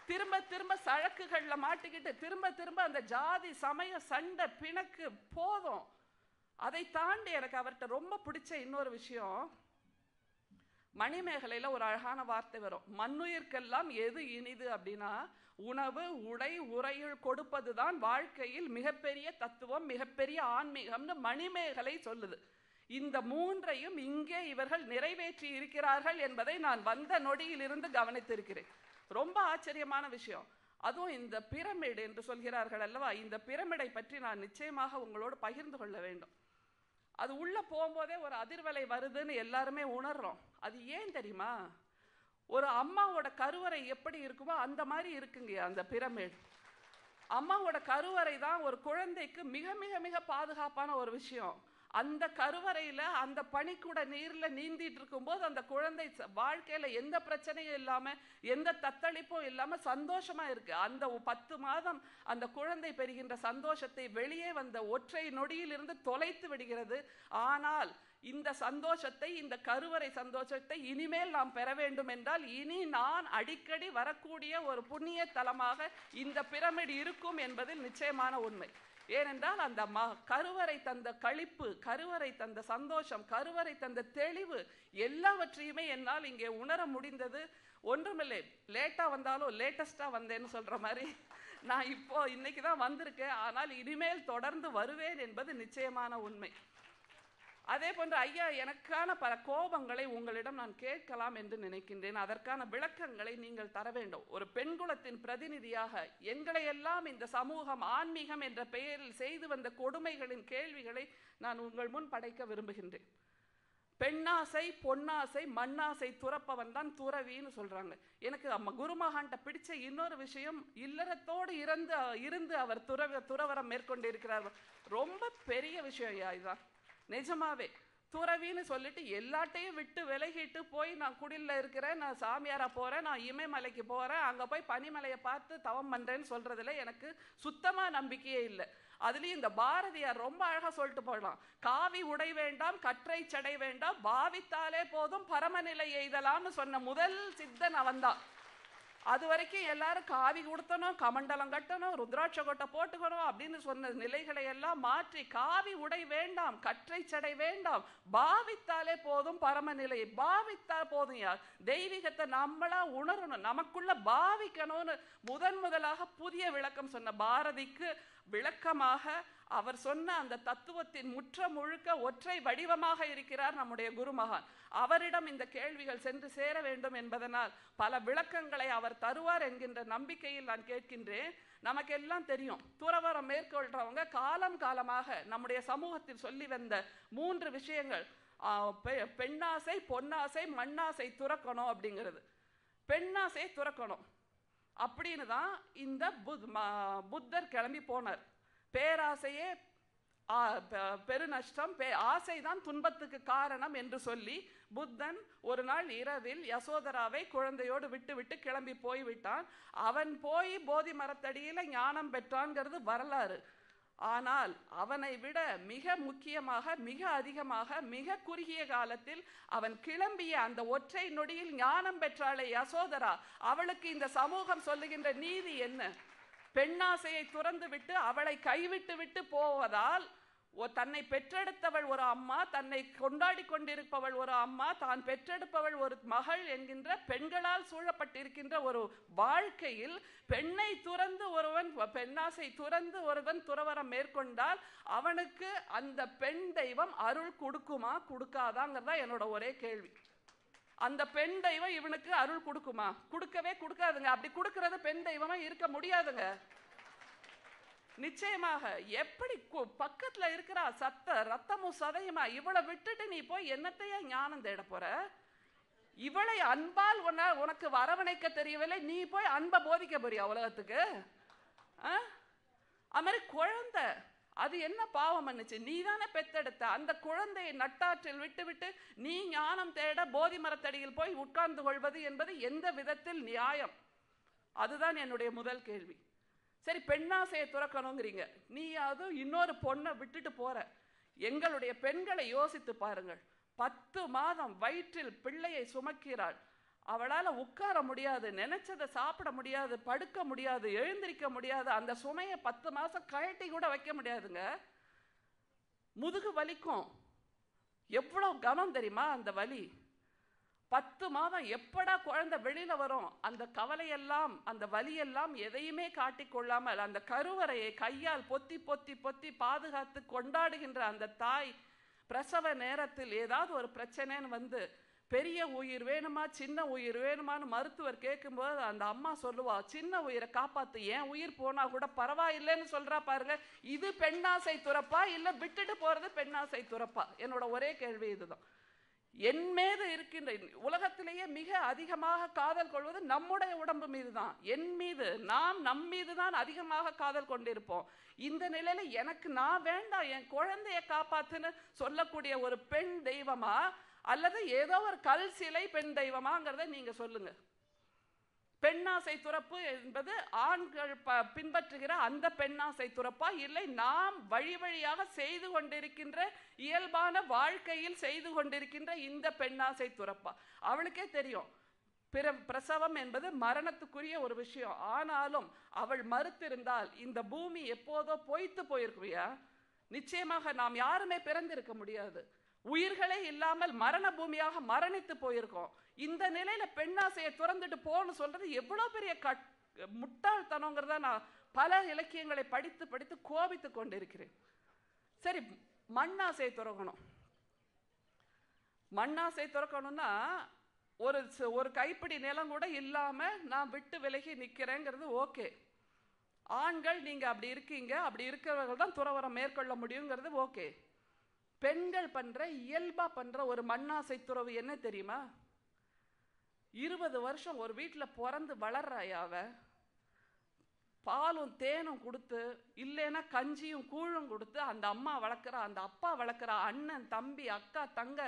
திரும்ப திரும்ப சழக்குகள்ல மாட்டிக்கிட்டு திரும்ப திரும்ப அந்த ஜாதி சமய சண்டை பிணக்கு போதும். அதை தாண்டி எனக்கு அவர்கிட்ட ரொம்ப பிடிச்ச இன்னொரு விஷயம், மணிமேகலையில ஒரு அழகான வார்த்தை வரும், மண்ணுயிர்க்கெல்லாம் எது இனிது அப்படின்னா உணவு உடை உறையுள் கொடுப்பதுதான் வாழ்க்கையில் மிகப்பெரிய தத்துவம், மிகப்பெரிய ஆன்மீகம்னு மணிமேகலை சொல்லுது. இந்த மூன்றையும் இங்கே இவர்கள் நிறைவேற்றி இருக்கிறார்கள் என்பதை நான் வந்த நொடியிலிருந்து கவனித்திருக்கிறேன். ரொம்ப ஆச்சரியமான விஷயம். அதுவும் இந்த பிரமிடு என்று சொல்கிறார்கள் அல்லவா, இந்த பிரமிடை பற்றி நான் நிச்சயமாக உங்களோடு பகிர்ந்து கொள்ள வேண்டும். அது உள்ள போகும்போதே ஒரு அதிர்வலை வருதுன்னு எல்லாருமே உணர்றோம். அது ஏன் தெரியுமா? ஒரு அம்மாவோட கருவறை எப்படி இருக்குமோ அந்த மாதிரி இருக்குங்க அந்த பிரமிடு. அம்மாவோட கருவறை தான் ஒரு குழந்தைக்கு மிக மிக மிக பாதுகாப்பான ஒரு விஷயம். அந்த கருவறையில அந்த பனிக்கூட நீர்ல நீந்திட்டு இருக்கும்போது அந்த குழந்தை வாழ்க்கையில எந்த பிரச்சனையும் இல்லாம எந்த தத்தளிப்பும் இல்லாம சந்தோஷமா இருக்கு. அந்த 10 மாதம் அந்த குழந்தை பெறுகின்ற சந்தோஷத்தை வெளியே வந்த ஒற்றை நொடியிலிருந்து தொலைத்து விடுகிறது. ஆனால் இந்த சந்தோஷத்தை, இந்த கருவறை சந்தோஷத்தை இனிமேல் நாம் பெற வேண்டும் என்றால் இனி நான் அடிக்கடி வரக்கூடிய ஒரு புண்ணிய தலமாக இந்த பிரமிடு இருக்கும் என்பதில் நிச்சயமான உண்மை. ஏனென்றால் அந்த கருவறை தந்த களிப்பு, கருவறை தந்த சந்தோஷம், கருவறை தந்த தெளிவு எல்லாவற்றையுமே என்னால் இங்கே உணர முடிந்தது. ஒன்றுமில்லை, லேட்டா வந்தாலும் லேட்டஸ்டா வந்தேன்னு சொல்ற மாதிரி நான் இப்போ இன்னைக்கு தான் வந்திருக்கேன். ஆனால் இனிமேல் தொடர்ந்து வருவேன் என்பது நிச்சயமான உண்மை. அதே போன்று ஐயா, எனக்கான பல கோபங்களை உங்களிடம் நான் கேட்கலாம் என்று நினைக்கின்றேன். அதற்கான விளக்கங்களை நீங்கள் தர வேண்டும். ஒரு பெண்குலத்தின் பிரதிநிதியாக எங்களை எல்லாம் இந்த சமூகம் ஆன்மீகம் என்ற பெயரில் செய்து வந்த கொடுமைகளின் கேள்விகளை நான் உங்கள் முன் படைக்க விரும்புகின்றேன். பெண்ணாசை, பொன்னாசை, மண்ணாசை துறப்பவன் தான் துறவின்னு சொல்றாங்க. எனக்கு குருமகான்ட்ட பிடிச்ச இன்னொரு விஷயம், இல்லறத்தோடு இருந்து அவர் துறவரம் மேற்கொண்டிருக்கிறார். ரொம்ப பெரிய விஷயம் ஐயா இதுதான். நிஜமாவே துறவின்னு சொல்லிட்டு எல்லாட்டையும் விட்டு விலகிட்டு போய் நான் குடில்ல இருக்கிறேன், நான் சாமியாரா போறேன், நான் இமயமலைக்கு போறேன், அங்க போய் பனிமலையை பார்த்து தவம் பண்றேன்னு சொல்றதுல எனக்கு சுத்தமா நம்பிக்கையே இல்லை. அதுலயும் இந்த பாரதியார் ரொம்ப அழகா சொல்லிட்டு போடலாம், காவி உடை வேண்டாம், கற்றை சடை வேண்டாம், பாவித்தாலே போதும் பரமநிலை எய்தலாம்னு சொன்ன முதல் சித்தன் அவன்தான். அது வரைக்கும் எல்லாரும் காவி கொடுத்தனும், கமண்டலம் கட்டணும், ருத்ராட்ச கொட்டை போட்டுக்கணும் அப்படின்னு சொன்ன நிலைகளை எல்லாம் மாற்றி காவி உடை வேண்டாம், கற்றை சடை வேண்டாம், பாவித்தாலே போதும் பரமநிலை. பாவித்தா போதும் யார் தெய்வீகத்தை நம்மளா உணரணும், நமக்குள்ள பாவிக்கணும்னு முதலாக புதிய விளக்கம் சொன்ன பாரதிக்கு விளக்கமாக அவர் சொன்ன அந்த தத்துவத்தின் முற்ற முழுக்க ஒற்றை வடிவமாக இருக்கிறார் நம்முடைய குருமகான். அவரிடம் இந்த கேள்விகள் சென்று சேர வேண்டும் என்பதனால் பல விளக்கங்களை அவர் தருவார் என்கின்ற நம்பிக்கையில் நான் கேட்கின்றேன். நமக்கெல்லாம் தெரியும், துறவரம் மேற்கொள்றவங்க காலம் காலமாக நம்முடைய சமூகத்தில் சொல்லி வந்த 3 விஷயங்கள், பெண்ணாசை, பொன்னாசை, மண்ணாசை துறக்கணும் அப்படிங்கிறது. பெண்ணாசை துறக்கணும் அப்படின்னு தான் இந்த புத்தர் கிளம்பி போனார். பேராசையே பெருநஷ்டம், ஆசைதான் துன்பத்துக்கு காரணம் என்று சொல்லி புத்தன் ஒரு நாள் இரவில் யசோதராவை குழந்தையோடு விட்டு கிளம்பி போய்விட்டான். அவன் போய் போதி மரத்தடியில ஞானம் பெற்றான்ங்கிறது வரலாறு. ஆனால் அவனை விட மிக முக்கியமாக, மிக அதிகமாக, மிக குறுகிய காலத்தில் அவன் கிளம்பிய அந்த ஒற்றை நொடியில் ஞானம் பெற்றாளே யசோதரா, அவளுக்கு இந்த சமூகம் சொல்லுகின்ற நீதி என்ன? பெண்ணாசையை துறந்து விட்டு அவளை கைவிட்டு விட்டு போவதால் தன்னை பெற்றெடுத்தவள் ஒரு அம்மா, தன்னை கொண்டாடி கொண்டிருப்பவள் ஒரு அம்மா, தான் பெற்றெடுப்பவள் ஒரு மகள் என்கின்ற பெண்களால் சூழப்பட்டிருக்கின்ற ஒரு வாழ்க்கையில் பெண்ணை துறந்து ஒருவன், பெண்ணாசை துறந்து ஒருவன் துறவரம் மேற்கொண்டால் அவனுக்கு அந்த பெண் தெய்வம் அருள் கொடுக்குமா கொடுக்காதாங்கிறதா என்னோட ஒரே கேள்வி. அந்த பெண் தெய்வம் இவனுக்கு அருள் கொடுக்குமா? கொடுக்கவே கொடுக்காதுங்க. அப்படி கொடுக்கறது பெண் தெய்வமா இருக்க முடியாதுங்க. நிச்சயமாக. எப்படி பக்கத்துல இருக்கிற ரத்தமும் சதையுமா இவளை விட்டுட்டு நீ போய் என்னத்தையா ஞானம் தேட போற? இவளை அன்பால் உனக்கு வரவணைக்க தெரியவில்லை, நீ போய் அன்பை போதிக்க போறியா உலகத்துக்கு? அது மாதிரி குழந்தை அது என்ன பாவம் பண்ணுச்சு? நீ தானே பெத்தெடுத்த அந்த குழந்தையை நட்டாற்றில் விட்டு நீ ஞானம் தேட போதி மரத்தடியில் போய் உட்கார்ந்து கொள்வது என்பது எந்த விதத்தில் நியாயம்? அதுதான் என்னுடைய முதல் கேள்வி. சரி, பெண்ணாசையை துறக்கணுங்கிறீங்க, நீ அதுவும் இன்னொரு பொண்ணை விட்டுட்டு போற. எங்களுடைய பெண்களை யோசித்து பாருங்கள். 10 மாதம் வயிற்றில் பிள்ளையை சுமக்கிறாள். அவளால் உட்கார முடியாது, நினைச்சதை சாப்பிட முடியாது, படுக்க முடியாது, எழுந்திருக்க முடியாது. அந்த சுமையை 10 மாசம் கழட்டி கூட வைக்க முடியாதுங்க. முதுகு வலிக்கும். எவ்வளவு கனம் தெரியுமா அந்த வலி? 10 மாதம் எப்படா குழந்தை வெளியில வரும்? அந்த கவலையெல்லாம், அந்த வலியெல்லாம் எதையுமே காட்டிக்கொள்ளாமல் அந்த கருவறையை கையால் பொத்தி பொத்தி பொத்தி பாதுகாத்து கொண்டாடுகின்ற அந்த தாய் பிரசவ நேரத்தில் ஏதாவது ஒரு பிரச்சனைன்னு வந்து பெரிய உயிர் வேணுமா சின்ன உயிர் வேணுமான்னு மருத்துவர் கேட்கும்போது அந்த அம்மா சொல்லுவா, சின்ன உயிரை காப்பாத்து, ஏன் உயிர் போனா கூட பரவாயில்லைன்னு சொல்றா பாருங்க. இது பெண்ணாசை துறப்பா இல்ல விட்டுட்டு போறது பெண்ணாசை துறப்பா? என்னோட ஒரே கேள்வி இதுதான். என் மீது இருக்கின்ற உலகத்திலேயே மிக அதிகமாக காதல் கொள்வது நம்முடைய உடம்பு மீது தான். என் மீது, நாம் நம் மீது தான் அதிகமாக காதல் கொண்டிருப்போம். இந்த நிலையில எனக்கு நான் வேண்டாம், என் குழந்தைய காப்பாத்துன்னு சொல்லக்கூடிய ஒரு பெண் தெய்வமா அல்லது ஏதோ ஒரு கல் சிலை பெண் தெய்வமாங்கிறத நீங்க சொல்லுங்க. பெண்ணாசை துறப்பு என்பது ஆண்கள் பின்பற்றுகிற அந்த பெண்ணாசை துறப்பா, இல்லை நாம் வழி வழியாக செய்து கொண்டிருக்கின்ற இயல்பான வாழ்க்கையில் செய்து கொண்டிருக்கின்ற இந்த பெண்ணாசை துறப்பா? அவளுக்கே தெரியும் பிரசவம் என்பது மரணத்துக்குரிய ஒரு விஷயம். ஆனாலும் அவள் மறுத்திருந்தால் இந்த பூமி எப்போதோ பொய்த்து போயிருக்குவியா? நிச்சயமாக நாம் யாருமே பிறந்திருக்க முடியாது. உயிர்களே இல்லாமல் மரண பூமியாக மரணித்து போயிருக்கோம். இந்த நிலையில பெண்ணாசையை துறந்துட்டு போன்னு சொல்றது எவ்வளவு பெரிய முட்டாள்தனங்கிறத நான் பல இலக்கியங்களை படித்து படித்து கோபித்து கொண்டிருக்கிறேன். சரி, மண்ணாசை துறக்கணும். மண்ணாசை துறக்கணும்னா ஒரு கைப்பிடி நிலம் கூட இல்லாம நான் விட்டு விலகி நிக்கிறேங்கிறது ஓகே. ஆண்கள் நீங்க அப்படி இருக்கீங்க, அப்படி இருக்கிறவர்கள் தான் துறவரம் மேற்கொள்ள முடியுங்கிறது ஓகே. பெண்கள் பண்ற இயல்பா பண்ற ஒரு மண்ணாசை துறவு என்ன தெரியுமா? 20 வருஷம் ஒரு வீட்டில் பிறந்து வளர்றாயாவ, பாலும் தேனும் கொடுத்து, இல்லைன்னா கஞ்சியும் கூழும் கொடுத்து அந்த அம்மா வளர்க்குறா, அந்த அப்பா வளர்க்குறா, அண்ணன் தம்பி அக்கா தங்க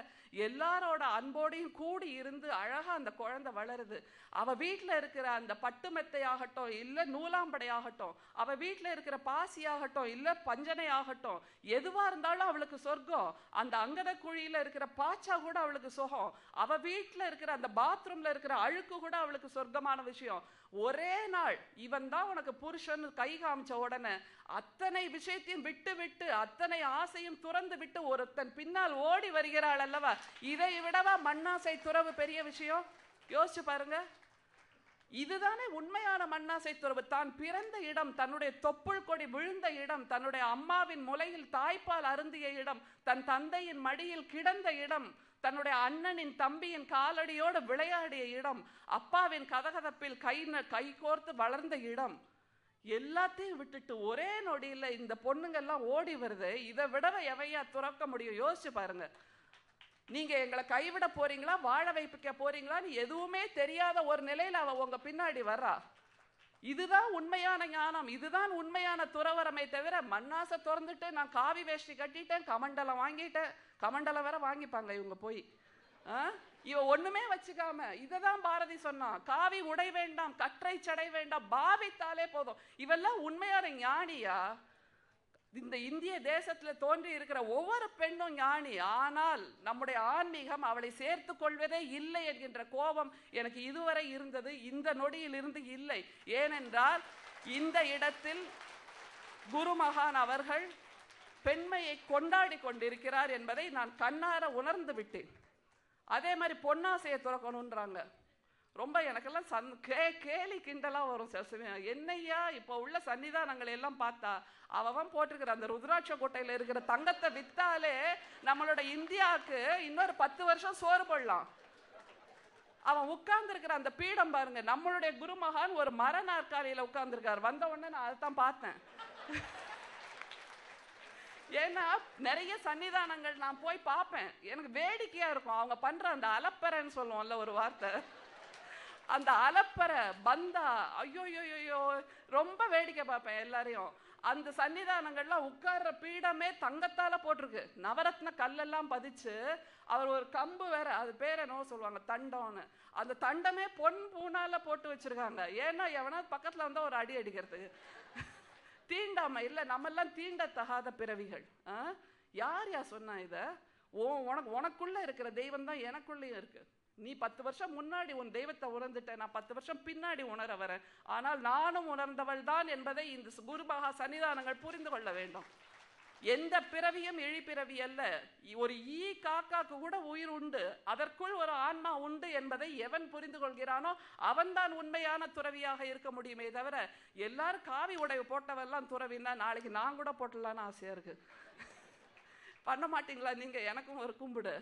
எல்லாரோட அன்போடையும் கூடி இருந்து அழகா அந்த குழந்தை வளருது. அவ வீட்டில் இருக்கிற அந்த பட்டுமெத்தை ஆகட்டும், இல்லை நூலாம்படை ஆகட்டும், அவ வீட்டில் இருக்கிற பாசி ஆகட்டும், இல்லை பஞ்சனை ஆகட்டும், எதுவா இருந்தாலும் அவளுக்கு சொர்க்கம். அந்த அங்கத குழியில இருக்கிற பாச்சா கூட அவளுக்கு சுகம். அவ வீட்டில் இருக்கிற அந்த பாத்ரூம்ல இருக்கிற அழுக்கு கூட அவளுக்கு சொர்க்கமான விஷயம். ஒரே நாள் இவன் தான் உனக்கு புருஷன் கை காமிச்ச உடனே அத்தனை விஷயத்தையும் விட்டு விட்டு அத்தனை ஆசையும் துறந்து விட்டு ஒருத்தன் பின்னால் ஓடி வருகிறாள் அல்லவா? இதை விடவா மண்ணாசை துறவு பெரிய விஷயம்? யோசிச்சு பாருங்க. இதுதானே உண்மையான மண்ணாசை துறவு. தான் பிறந்த இடம், தன்னுடைய தொப்புள் கொடி விழுந்த இடம், தன்னுடைய அம்மாவின் முலையில் தாய்ப்பால் அருந்திய இடம், தன் தந்தையின் மடியில் கிடந்த இடம், தன்னுடைய அண்ணனின் தம்பியின் காலடியோடு விளையாடிய இடம், அப்பாவின் கதகதப்பில் கை கோர்த்து வளர்ந்த இடம், எல்லாத்தையும் விட்டுட்டு ஒரே நொடியில் இந்த பொண்ணுங்கெல்லாம் ஓடி வருது. இதை விடவ எவையா துறக்க முடியும்? யோசிச்சு பாருங்க. நீங்க எங்களை கைவிட போறீங்களா, வாழ வைப்பிக்க போறீங்களான்னு எதுவுமே தெரியாத ஒரு நிலையில அவ உங்க பின்னாடி வர்றா. இதுதான் உண்மையான ஞானம், இதுதான் உண்மையான துறவரமை தவிர மண்ணாசை திறந்துட்டு நான் காவி வேஷ்டி கட்டிட்டேன், கமண்டலம் வாங்கிட்டேன். கமண்டலம் வேற வாங்கிப்பாங்க இவங்க போய். இவ ஒண்ணுமே வச்சுக்காம இததான் பாரதி சொன்னான், காவி உடை வேண்டாம், கற்றை சடை வேண்டாம், பாவித்தாலே போதும். இவெல்லாம் உண்மையான ஞானியா? இந்த இந்திய தேசத்துல தோன்றி இருக்கிற ஒவ்வொரு பெண்ணும் ஞானி. ஆனால் நம்முடைய ஆன்மீகம் அவளை சேர்த்து கொள்வதே இல்லை என்கின்ற கோபம் எனக்கு இதுவரை இருந்தது, இந்த நொடியில் இருந்து இல்லை. ஏனென்றால் இந்த இடத்தில் குருமகான் அவர்கள் பெண்மையை கொண்டாடி கொண்டிருக்கிறார் என்பதை நான் கண்ணார உணர்ந்து விட்டேன். அதே மாதிரி பொன்னாசையை துறக்கணுன்றாங்க. ரொம்ப எனக்கெல்லாம் கேலி கிண்டலா வரும். என்னையா இப்போ உள்ள சன்னிதானங்களை எல்லாம் பார்த்தா அவன் போட்டிருக்கிற அந்த ருத்ராட்ச கோட்டையில இருக்கிற தங்கத்தை வித்தாலே நம்மளோட இந்தியாவுக்கு இன்னொரு 10 வருஷம் சோறு போடலாம். அவன் உட்கார்ந்து இருக்கிற அந்த பீடம் பாருங்க, நம்மளுடைய குருமகான் ஒரு மர நாற்காலியில உட்கார்ந்து இருக்காரு. வந்த உடனே நான் அதைத்தான் பார்த்தேன். ஏன்னா நிறைய சன்னிதானங்கள் நான் போய் பார்ப்பேன், எனக்கு வேடிக்கையா இருக்கும். அவங்க பண்ற அந்த அலப்பறைன்னு சொல்லுவோம்ல ஒரு வார்த்தை, அந்த அலப்பறை பந்தா, ஐயோ ரொம்ப வேடிக்கை பார்ப்பேன் எல்லாரையும். அந்த சன்னிதானங்கள்லாம் உட்கார்ற பீடமே தங்கத்தால போட்டிருக்கு, நவரத்ன கல்லெல்லாம் பதிச்சு. அவர் ஒரு கம்பு வேற, அது பேர் என்னவோ சொல்லுவாங்க, தண்டம்னு. அந்த தண்டமே பொன் பூனால போட்டு வச்சிருக்காங்க. ஏன்னா எவனா பக்கத்துல வந்தா ஒரு அடி அடிக்கிறதுக்கு. தீண்டாம இல்லை, நம்ம எல்லாம் தீண்டத்தகாத பிறவிகள். யார் சொன்னா இத? உனக்குள்ள இருக்கிற தெய்வம் தான் எனக்குள்ளேயும் இருக்கு. நீ 10 வருஷம் முன்னாடி உன் தெய்வத்தை உணர்ந்துட்ட, நான் 10 வருஷம் பின்னாடி உணர வரேன். ஆனால் நானும் உணர்ந்தவள் தான் என்பதை இந்த குருமகா சன்னிதானங்கள் புரிந்து கொள்ள வேண்டும். எந்த பிறவியும் இழிப்பிறவி அல்ல. ஒரு ஈ காக்காக்கு கூட உயிர் உண்டு, அதற்குள் ஒரு ஆன்மா உண்டு என்பதை எவன் புரிந்து கொள்கிறானோ அவன்தான் உண்மையான துறவியாக இருக்க முடியுமே தவிர, எல்லாரும் காவி உடை போட்டவெல்லாம் துறவின்னா நாளைக்கு நான் கூட போட்டலான்னு ஆசையா இருக்கு. பண்ண மாட்டீங்களா நீங்க? எனக்கும் ஒரு கும்பிடு.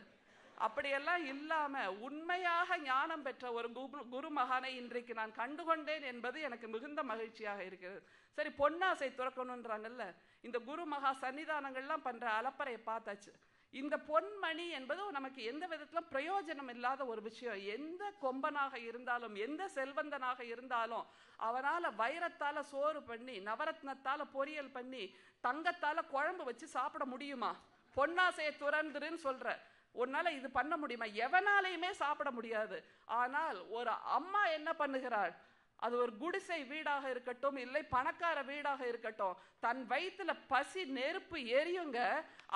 அப்படியெல்லாம் இல்லாம உண்மையாக ஞானம் பெற்ற ஒரு குரு மகானை இன்றைக்கு நான் கண்டுகொண்டேன் என்பது எனக்கு மிகுந்த மகிழ்ச்சியாக இருக்கிறது. சரி, பொன்னாசை துறக்கணுன்றாங்கல்ல, இந்த குரு மகா சன்னிதானங்கள்லாம் பண்ற அலப்பறையை பார்த்தாச்சு. இந்த பொன்மணி என்பது நமக்கு எந்த விதத்திலும் பிரயோஜனம் இல்லாத ஒரு விஷயம். எந்த கொம்பனாக இருந்தாலும், எந்த செல்வந்தனாக இருந்தாலும், அவனால வைரத்தால சோறு பண்ணி, நவரத்னத்தால பொரியல் பண்ணி, தங்கத்தால குழம்பு வச்சு சாப்பிட முடியுமா? பொன்னாசையை துறந்துருன்னு சொல்ற, உன்னால இது பண்ண முடியுமா? எவனாலையுமே சாப்பிட முடியாது. ஆனால் ஒரு அம்மா என்ன பண்ணுகிறாள்? அது ஒரு குடிசை வீடாக இருக்கட்டும், இல்லை பணக்கார வீடாக இருக்கட்டும், தன் வயிற்றுல பசி நெருப்பு எரியுங்க.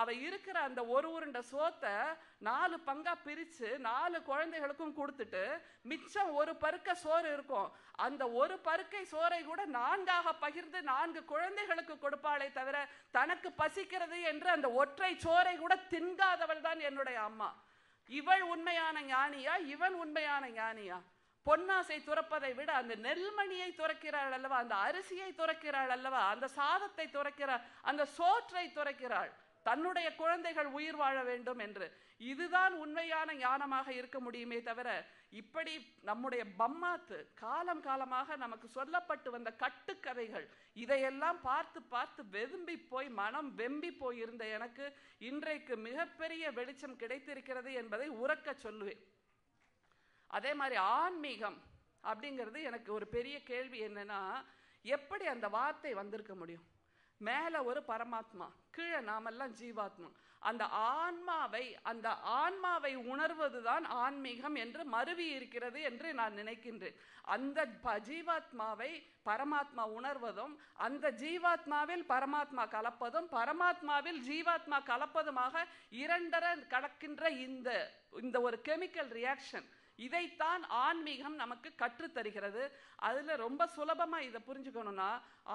அவ இருக்கிற அந்த ஒரு உருண்டை சோத்தை 4 பங்கா பிரிச்சு 4 குழந்தைகளுக்கும் கொடுத்துட்டு மிச்சம் ஒரு பருக்க சோறு இருக்கும். அந்த ஒரு பருக்கை சோறை கூட 4ஆக பகிர்ந்து 4 குழந்தைகளுக்கு கொடுப்பாளே தவிர தனக்கு பசிக்கிறது என்று அந்த ஒற்றை சோறை கூட தின்காதவள் தான் என்னுடைய அம்மா. இவள் உண்மையான ஞானியா? இவன் உண்மையான ஞானியா? பொன்னாசை துறப்பதை விட அந்த நெல்மணியை துறக்கிறாள் அல்லவா, அந்த அரிசியை துறக்கிறாள் அல்லவா, அந்த சாதத்தை துறக்கிறாள், அந்த சோற்றை துறக்கிறாள், தன்னுடைய குழந்தைகள் உயிர் வாழ வேண்டும் என்று. இதுதான் உண்மையான ஞானமாக இருக்க முடியுமே தவிர, இப்படி நம்முடைய பம்மாத்து காலம் காலமாக நமக்கு சொல்லப்பட்டு வந்த கட்டுக்கதைகள், இதையெல்லாம் பார்த்து பார்த்து வெதும்பி போய் மனம் வெம்பி போய் இருந்த எனக்கு இன்றைக்கு மிகப்பெரிய வெளிச்சம் கிடைத்திருக்கிறது என்பதை உரக்க சொல்லுவேன். அதே மாதிரி ஆன்மீகம் அப்படிங்கிறது எனக்கு ஒரு பெரிய கேள்வி என்னன்னா, எப்படி அந்த வார்த்தை வந்திருக்க முடியும்? மேலே ஒரு பரமாத்மா, கீழே நாமெல்லாம் ஜீவாத்மா. அந்த ஆன்மாவை உணர்வதுதான் ஆன்மீகம் என்று மருவி இருக்கிறது என்று நான் நினைக்கின்றேன். அந்த ஜீவாத்மாவை பரமாத்மா உணர்வதும், அந்த ஜீவாத்மாவில் பரமாத்மா கலப்பதும், பரமாத்மாவில் ஜீவாத்மா கலப்பதுமாக இரண்டரை கடக்கின்ற இந்த ஒரு கெமிக்கல் ரியாக்ஷன், இதைத்தான் ஆன்மீகம் நமக்கு கற்றுத்தருகிறது. அதுல ரொம்ப சுலபமா இதை புரிஞ்சுக்கணும்னா,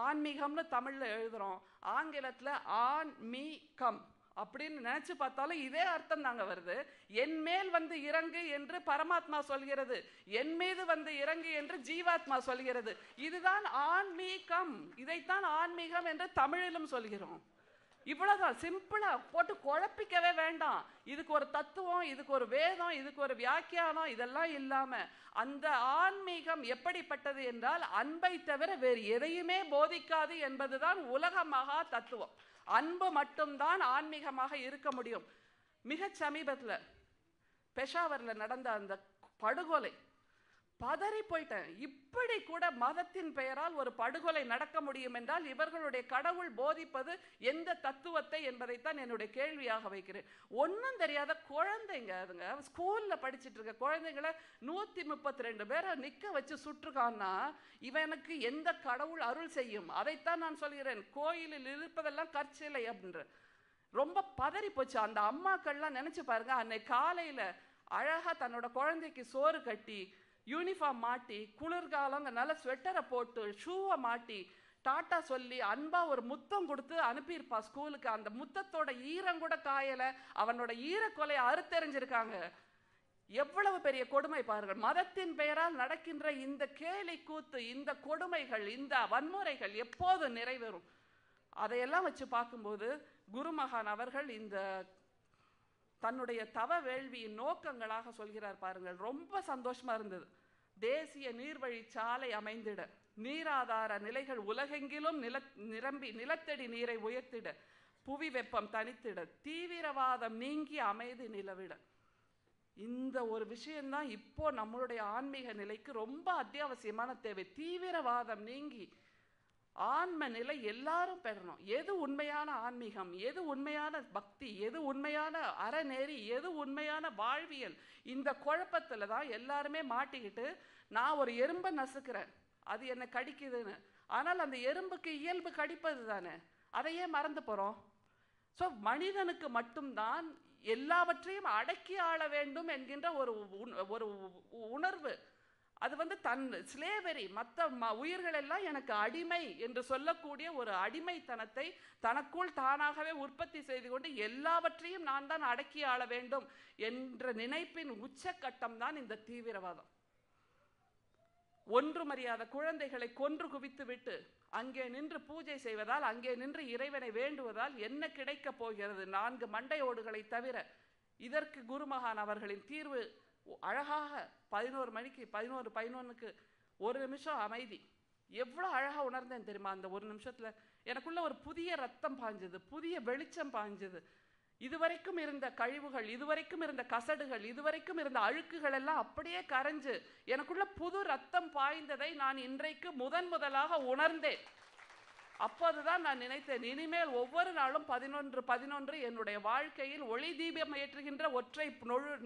ஆன்மீகம்னு தமிழ்ல எழுதுறோம், ஆங்கிலத்துல ஆன்மீகம் அப்படின்னு நினைச்சு பார்த்தாலும் இதே அர்த்தம் தாங்க வருது. என் மேல் வந்து இறங்கு என்று பரமாத்மா சொல்கிறது, என் மீது வந்து இறங்கு என்று ஜீவாத்மா சொல்கிறது. இதுதான் ஆன்மீகம். இதைத்தான் ஆன்மீகம் என்று தமிழிலும் சொல்கிறோம். இவ்வளவுதான், சிம்பிளா போட்டு குழப்பிக்கவே வேண்டாம். இதுக்கு ஒரு தத்துவம், இதுக்கு ஒரு வேதம், இதுக்கு ஒரு வியாக்கியானம், இதெல்லாம் இல்லாம அந்த ஆன்மீகம் எப்படிப்பட்டது என்றால், அன்பை தவிர வேறு எதையுமே போதிக்காது என்பதுதான் உலக மகா தத்துவம். அன்பு மட்டும்தான் ஆன்மீகமாக இருக்க முடியும். மிக சமீபத்தில் பெஷாவர்ல நடந்த அந்த படுகொலை, பதறி போயிட்டேன். இப்படி கூட மதத்தின் பெயரால் ஒரு படுகொலை நடக்க முடியும் என்றால் இவர்களுடைய கடவுள் போதிப்பது எந்த தத்துவத்தை என்பதைத்தான் என்னுடைய கேள்வியாக வைக்கிறேன். ஒன்றும் தெரியாத குழந்தைங்க, அதுங்க ஸ்கூல்ல படிச்சுட்டு இருக்க குழந்தைங்களை 132 பேரை நிக்க வச்சு சுற்றுக்கான்னா இவனுக்கு எந்த கடவுள் அருள் செய்யும்? அதைத்தான் நான் சொல்கிறேன். கோயிலில் இருப்பதெல்லாம் கற்சிலை அப்படின்ற. ரொம்ப பதறி போச்சு. அந்த அம்மாக்கள்லாம் நினைச்சு பாருங்க, அன்னைக்கு காலையில அழகா தன்னோட குழந்தைக்கு சோறு கட்டி, யூனிஃபார்ம் மாட்டி, குளிர்காலம் நல்ல ஸ்வெட்டரை போட்டு, ஷூவை மாட்டி, டாட்டா சொல்லி அன்பா ஒரு முத்தம் கொடுத்து அனுப்பியிருப்பா ஸ்கூலுக்கு. அந்த முத்தத்தோட ஈரம் கூட காயல, அவனோட ஈரக்கொலையை அறுத்தெறிஞ்சிருக்காங்க. எவ்வளவு பெரிய கொடுமை பாருங்கள். மதத்தின் பெயரால் நடக்கின்ற இந்த கேலி கூத்து, இந்த கொடுமைகள், இந்த வன்முறைகள் எப்போது நிறைவேறும்? அதையெல்லாம் வச்சு பார்க்கும்போது குருமகான் அவர்கள் இந்த தன்னுடைய தவ வேள்வியின் நோக்கங்களாக சொல்கிறார் பாருங்கள். ரொம்ப சந்தோஷமா இருந்தது. தேசிய நீர்வழி சாலை அமைந்திட, நீராதார நிலைகள் உலகெங்கிலும் நிரம்பி நிலத்தடி நீரை உயர்த்திட, புவி வெப்பம் தனித்திட, தீவிரவாதம் நீங்கி அமைதி நிலவிட. இந்த ஒரு விஷயம்தான் இப்போ நம்மளுடைய ஆன்மீக நிலைக்கு ரொம்ப அத்தியாவசியமான தேவை. தீவிரவாதம் நீங்கி ஆன்ம நிலை எல்லாரும் பெறணும். எது உண்மையான ஆன்மீகம், எது உண்மையான பக்தி, எது உண்மையான அறநெறி, எது உண்மையான வாழ்வியல், இந்த குழப்பத்துல தான் எல்லாருமே மாட்டிக்கிட்டு, நான் ஒரு எறும்பை நசுக்கிறேன், அது என்னை கடிக்குதுன்னு. ஆனால் அந்த எறும்புக்கு இயல்பு கடிப்பது தானே, அதையே மறந்து போறோம். ஸோ மனிதனுக்கு மட்டும்தான் எல்லாவற்றையும் அடக்கி ஆள வேண்டும் என்கின்ற ஒரு உணர்வு. அது தன் ஸ்லேவரி, மற்ற உயிர்கள் எல்லாம் எனக்கு அடிமை என்று சொல்லக்கூடிய ஒரு அடிமைத்தனத்தை தனக்குள் தானாகவே உற்பத்தி செய்து கொண்டு எல்லாவற்றையும் நான் தான் அடக்கி ஆள வேண்டும் என்ற நினைப்பின் உச்சக்கட்டம் தான் இந்த தீவிரவாதம். ஒன்றுமறியாத குழந்தைகளை கொன்று குவித்து விட்டு அங்கே நின்று பூஜை செய்வதால், அங்கே நின்று இறைவனை வேண்டுவதால் என்ன கிடைக்கப் போகிறது? 4 மண்டையோடுகளை தவிர. இதற்கு குருமகான் அவர்களின் தீர்வு அழகாக 11 மணிக்கு 11:11க்கு 1 நிமிஷம் அமைதி. எவ்வளோ அழகா உணர்ந்தேன் தெரியுமா? அந்த 1 நிமிஷத்துல எனக்குள்ள ஒரு புதிய ரத்தம் பாய்ஞ்சது, புதிய வெளிச்சம் பாய்ஞ்சது. இதுவரைக்கும் இருந்த கழிவுகள், இதுவரைக்கும் இருந்த கசடுகள், இதுவரைக்கும் இருந்த அழுக்குகள் எல்லாம் அப்படியே கரைஞ்சு எனக்குள்ள புது ரத்தம் பாய்ந்ததை நான் இன்றைக்கு முதலாக உணர்ந்தேன். அப்போதுதான் நான் நினைத்தேன், இனிமேல் ஒவ்வொரு நாளும் 11:11 என்னுடைய வாழ்க்கையில் ஒளி தீபம் ஏற்றுகின்ற ஒற்றை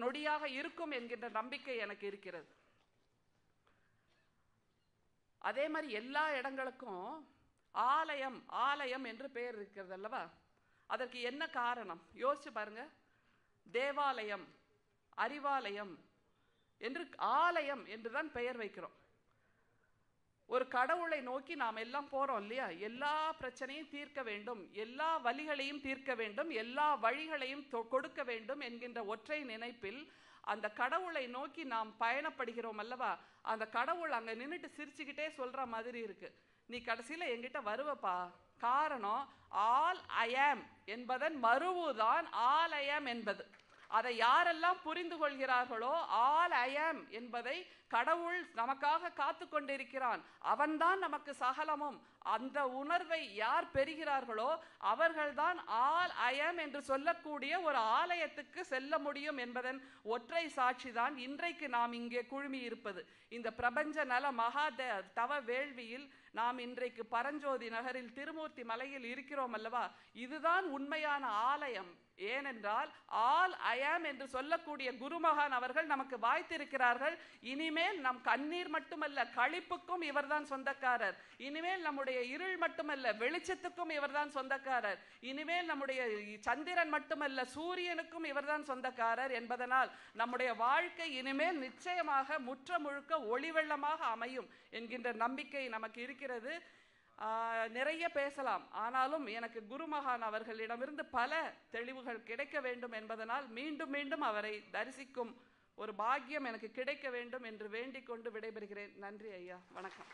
நொடியாக இருக்கும் என்கின்ற நம்பிக்கை எனக்கு இருக்கிறது. அதே மாதிரி எல்லா இடங்களுக்கும் ஆலயம் ஆலயம் என்று பெயர் இருக்கிறது அல்லவா? அதற்கு என்ன காரணம் யோசிச்சு பாருங்க. தேவாலயம், அறிவாலயம் என்று ஆலயம் என்றுதான் பெயர் வைக்கிறோம். ஒரு கடவுளை நோக்கி நாம் எல்லாம் போறோம் இல்லையா? எல்லா பிரச்சனையும் தீர்க்க வேண்டும், எல்லா வலிகளையும் தீர்க்க வேண்டும், எல்லா வழிகளையும் கொடுக்க வேண்டும் என்கின்ற ஒற்றை நினைப்பில் அந்த கடவுளை நோக்கி நாம் பயணப்படுகிறோம் அல்லவா? அந்த கடவுள் அங்க நின்றுட்டு சிரிச்சுக்கிட்டே சொல்ற மாதிரி இருக்கு, நீ கடைசியில என்கிட்ட வருவப்பா. காரணம், ஆல் ஐ ஆம் என்பதன் மறுவுதான் ஆலயம் என்பது. அதை யாரெல்லாம் புரிந்து கொள்கிறார்களோ, ஆல் ஐ ஆம் என்பதை கடவுள் நமக்காக காத்து கொண்டிருக்கிறான், அவன்தான் நமக்கு சகலமும். அந்த உணர்வை யார் பெறுகிறார்களோ அவர்கள்தான் ஆல் ஐ ஆம் என்று சொல்லக்கூடிய ஒரு ஆலயத்துக்கு செல்ல முடியும் என்பதன் ஒற்றை சாட்சிதான் இன்றைக்கு நாம் இங்கே குழுமி இருப்பது. இந்த பிரபஞ்ச நல மகா தவ வேள்வியில் நாம் இன்றைக்கு பரஞ்சோதி நகரில் திருமூர்த்தி மலையில் இருக்கிறோம் அல்லவா? இதுதான் உண்மையான ஆலயம். ஏனென்றால் ஆல் ஐ ஆம் என்று சொல்லக்கூடிய குருமகான் அவர்கள் நமக்கு வாய்த்திருக்கிறார்கள். இனிமேல் நம் கண்ணீர் மட்டுமல்ல, களிப்புக்கும் இவர்தான் சொந்தக்காரர். இனிமேல் நம்முடைய இருள் மட்டுமல்ல, வெளிச்சத்துக்கும் இவர்தான் சொந்தக்காரர். இனிமேல் நம்முடைய சந்திரன் மட்டுமல்ல, சூரியனுக்கும் இவர்தான் சொந்தக்காரர் என்பதனால் நம்முடைய வாழ்க்கை இனிமேல் நிச்சயமாக முற்ற முழுக்க ஒளி வெள்ளமாக அமையும் என்கின்ற நம்பிக்கை நமக்கு இருக்கிறது. நிறைய பேசலாம், ஆனாலும் எனக்கு குருமகான் அவர்களிடமிருந்து பல தெளிவுகள் கிடைக்க வேண்டும் என்பதனால் மீண்டும் மீண்டும் அவரை தரிசிக்கும் ஒரு பாக்கியம் எனக்கு கிடைக்க வேண்டும் என்று வேண்டிக் கொண்டு விடைபெறுகிறேன். நன்றி ஐயா, வணக்கம்.